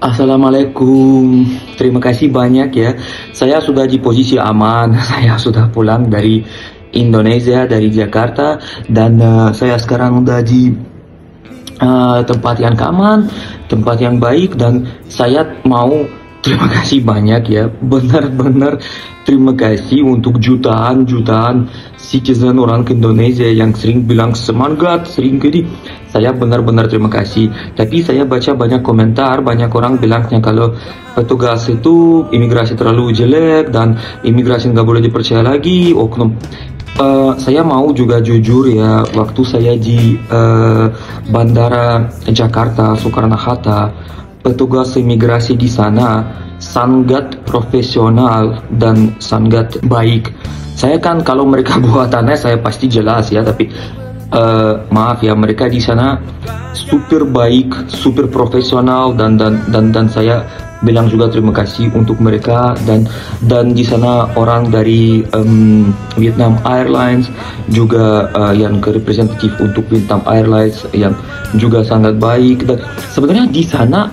Assalamualaikum, terima kasih banyak ya. Saya sudah di posisi aman. Saya sudah pulang dari Indonesia, dari Jakarta, dan saya sekarang udah di tempat yang aman, tempat yang baik, dan saya mau terima kasih banyak ya. Benar-benar terima kasih untuk jutaan-jutaan citizen orang Indonesia yang sering bilang semangat, sering gini. Saya benar-benar terima kasih. Tapi saya baca banyak komentar, banyak orang bilangnya kalau petugas itu imigrasi terlalu jelek dan imigrasi nggak boleh dipercaya lagi, oknum. Saya mau juga jujur ya, waktu saya di Bandara Jakarta Soekarno-Hatta, petugas imigrasi di sana sangat profesional dan sangat baik. Saya kan kalau mereka buatannya saya pasti jelas ya, tapi maaf ya, mereka di sana super baik, super profesional, dan saya bilang juga terima kasih untuk mereka. Dan di sana orang dari Vietnam Airlines juga yang representatif untuk Vietnam Airlines yang juga sangat baik. Dan sebenarnya di sana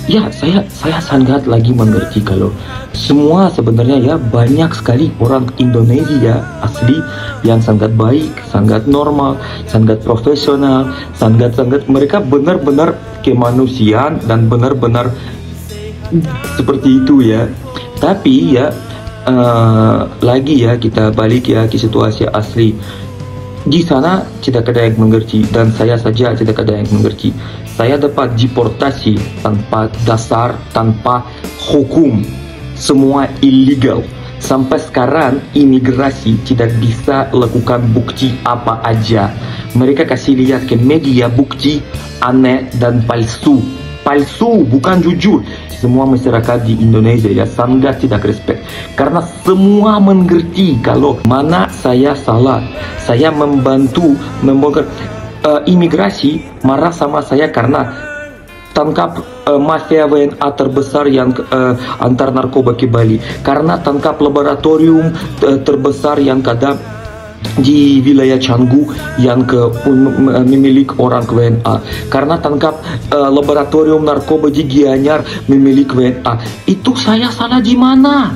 ya saya sangat lagi mengerti kalau semua sebenarnya ya banyak sekali orang Indonesia asli yang sangat baik, sangat normal, sangat profesional, sangat mereka benar-benar kemanusiaan dan benar-benar seperti itu ya. Tapi ya lagi ya kita balik ya ke situasi asli. Di sana tidak ada yang mengerti, dan saya saja tidak ada yang mengerti. Saya dapat deportasi tanpa dasar, tanpa hukum, semua ilegal. Sampai sekarang imigrasi tidak bisa lakukan bukti apa aja. Mereka kasih lihat ke media bukti aneh dan palsu. Palsu, bukan jujur. Semua masyarakat di Indonesia ya sangat tidak respect, karena semua mengerti kalau mana saya salah. Saya membantu membongkar imigrasi marah sama saya karena tangkap mafia WNA terbesar yang antar narkoba ke Bali, karena tangkap laboratorium terbesar yang ada di wilayah Canggu yang memiliki orang WNA, karena tangkap laboratorium narkoba di Gianyar memiliki WNA. Itu saya salah di mana?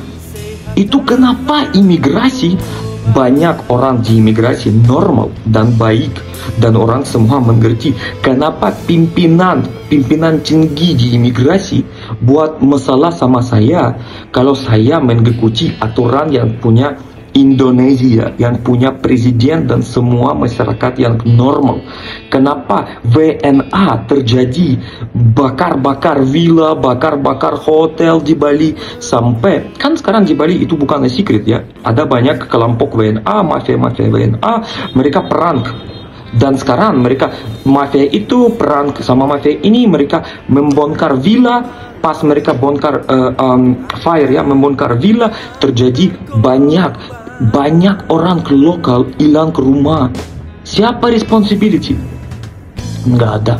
Itu kenapa imigrasi banyak orang di imigrasi normal dan baik dan orang semua mengerti. Kenapa pimpinan tinggi di imigrasi buat masalah sama saya kalau saya mengikuti aturan yang punya Indonesia, yang punya presiden dan semua masyarakat yang normal? Kenapa WNA terjadi bakar-bakar villa, bakar-bakar hotel di Bali? Sampai kan sekarang di Bali itu bukan secret ya, ada banyak kelompok WNA, mafia-mafia WNA, mereka perang. Dan sekarang mereka mafia itu perang sama mafia ini, mereka membongkar villa. Pas mereka bongkar fire ya, membongkar villa, terjadi banyak orang ke lokal hilang ke rumah. Siapa responsibility? Nggak ada.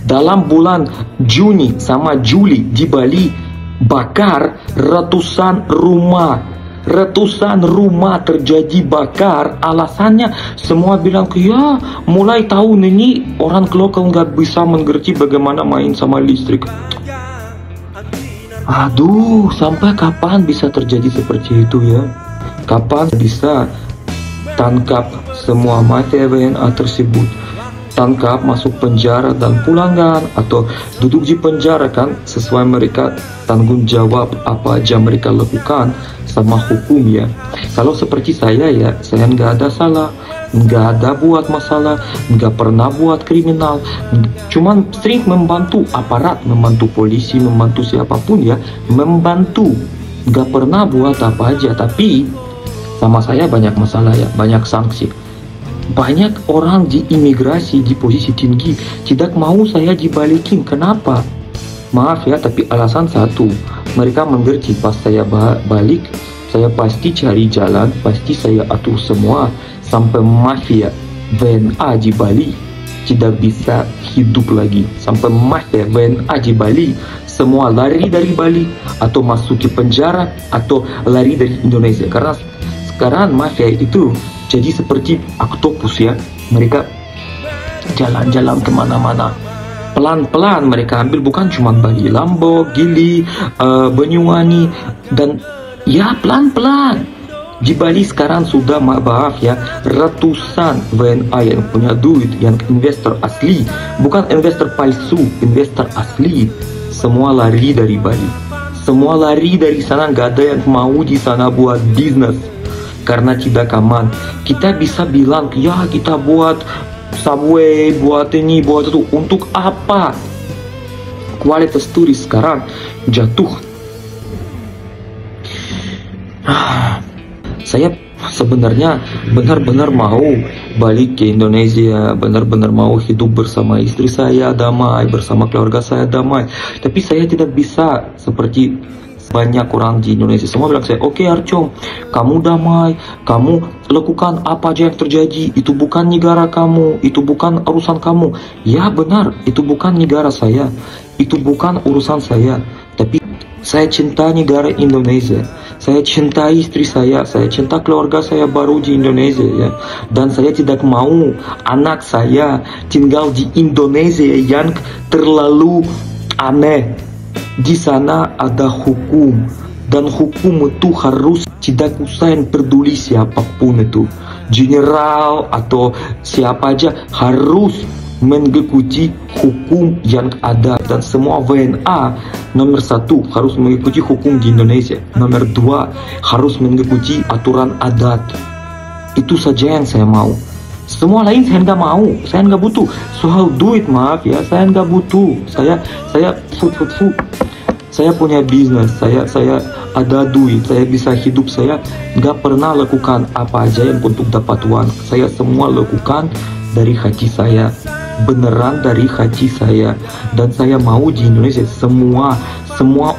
Dalam bulan Juni sama Juli di Bali bakar ratusan rumah terjadi bakar. Alasannya semua bilang ya mulai tahun ini orang lokal nggak bisa mengerti bagaimana main sama listrik. Aduh, sampai kapan bisa terjadi seperti itu ya? Kapan bisa tangkap semua mafia WNA tersebut? Tangkap, masuk penjara dan pulangkan, atau duduk di penjara kan sesuai mereka tanggung jawab apa aja mereka lakukan sama hukum ya. Kalau seperti saya ya, saya nggak ada salah, nggak ada buat masalah, nggak pernah buat kriminal, cuman sering membantu aparat, membantu polisi, membantu siapapun ya, membantu, nggak pernah buat apa aja. Tapi sama saya banyak masalah ya, banyak sanksi. Banyak orang di imigrasi di posisi tinggi tidak mau saya dibalikin. Kenapa? Maaf ya, tapi alasan satu, mereka mengerti pas saya balik, saya pasti cari jalan, pasti saya atur semua sampai mafia WNA di Bali tidak bisa hidup lagi. Sampai mafia WNA di Bali semua lari dari Bali atau masuk ke penjara atau lari dari Indonesia. Karena sekarang mafia itu jadi seperti oktopus ya, mereka jalan-jalan kemana-mana. pelan-pelan mereka ambil, bukan cuma Bali, Lombok, Gili, Banyuwangi, dan ya pelan-pelan. Di Bali sekarang sudah, maaf ya, ratusan WNA yang punya duit, yang investor asli, bukan investor palsu, investor asli. Semua lari dari Bali, semua lari dari sana, nggak ada yang mau di sana buat bisnis karena tidak aman. Kita bisa bilang, ya kita buat subway, buat ini, buat itu, untuk apa? Kualitas turis sekarang jatuh. Saya sebenarnya benar-benar mau balik ke Indonesia, benar-benar mau hidup bersama istri saya damai, bersama keluarga saya damai. Tapi saya tidak bisa seperti banyak orang di Indonesia. Semua bilang saya, oke Archong, kamu damai, kamu lakukan apa aja yang terjadi, itu bukan negara kamu, itu bukan urusan kamu. Ya benar, itu bukan negara saya, itu bukan urusan saya. Tapi saya cinta negara Indonesia, saya cinta istri saya cinta keluarga saya baru di Indonesia ya. Dan saya tidak mau anak saya tinggal di Indonesia yang terlalu aneh. Di sana ada hukum, dan hukum itu harus tidak usah yang peduli siapapun itu, general atau siapa aja, harus mengikuti hukum yang ada. Dan semua WNA nomor 1 harus mengikuti hukum di Indonesia, nomor 2 harus mengikuti aturan adat. Itu saja yang saya mau. Semua lain saya nggak mau, saya nggak butuh. Soal duit, maaf ya, saya nggak butuh. Saya saya punya bisnis, saya ada duit, saya bisa hidup. Saya nggak pernah lakukan apa aja yang untuk dapat uang. Saya semua lakukan dari hati saya, beneran dari hati saya. Dan saya mau di Indonesia semua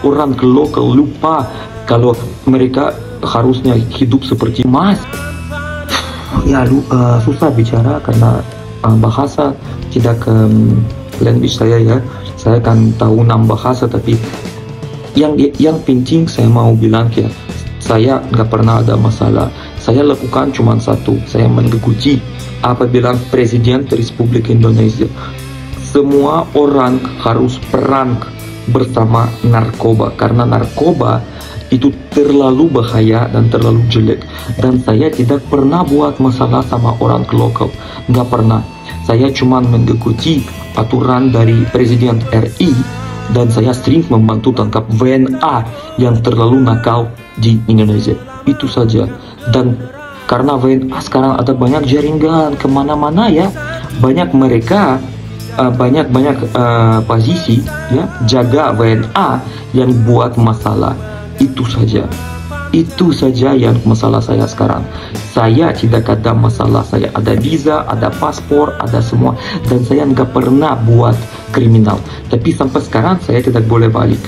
orang ke lokal lupa kalau mereka harusnya hidup seperti Mas. Ya susah bicara karena bahasa tidak language saya ya. Saya kan tahu 6 bahasa, tapi yang penting saya mau bilang ya, saya nggak pernah ada masalah. Saya lakukan cuma satu, saya mengikuti apa bilang Presiden Republik Indonesia. Semua orang harus perang bersama narkoba, karena narkoba itu terlalu bahaya dan terlalu jelek. Dan saya tidak pernah buat masalah sama orang lokal, nggak pernah. Saya cuma mengikuti aturan dari Presiden RI, dan saya sering membantu tangkap WNA yang terlalu nakal di Indonesia. Itu saja. Dan karena WNA sekarang ada banyak jaringan kemana-mana ya, banyak mereka banyak posisi ya, jaga WNA yang buat masalah. Itu saja yang masalah saya sekarang. Saya tidak ada masalah, saya ada visa, ada paspor, ada semua, dan saya nggak pernah buat kriminal. Tapi sampai sekarang saya tidak boleh balik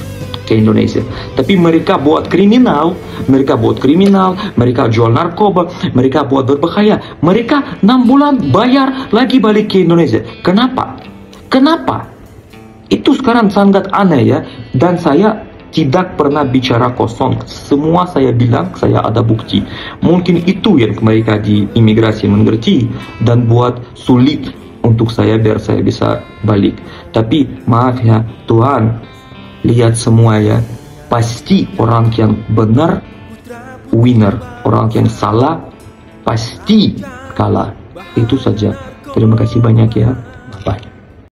ke Indonesia. Tapi mereka buat kriminal, mereka jual narkoba, mereka buat berbahaya. Mereka 6 bulan bayar lagi balik ke Indonesia. Kenapa? Itu sekarang sangat aneh ya. Dan saya tidak pernah bicara kosong. Semua saya bilang, saya ada bukti. Mungkin itu yang mereka di imigrasi mengerti dan buat sulit untuk saya biar saya bisa balik. Tapi maaf ya, Tuhan lihat semua ya. Pasti orang yang benar winner, orang yang salah pasti kalah. Itu saja. Terima kasih banyak ya. Bye.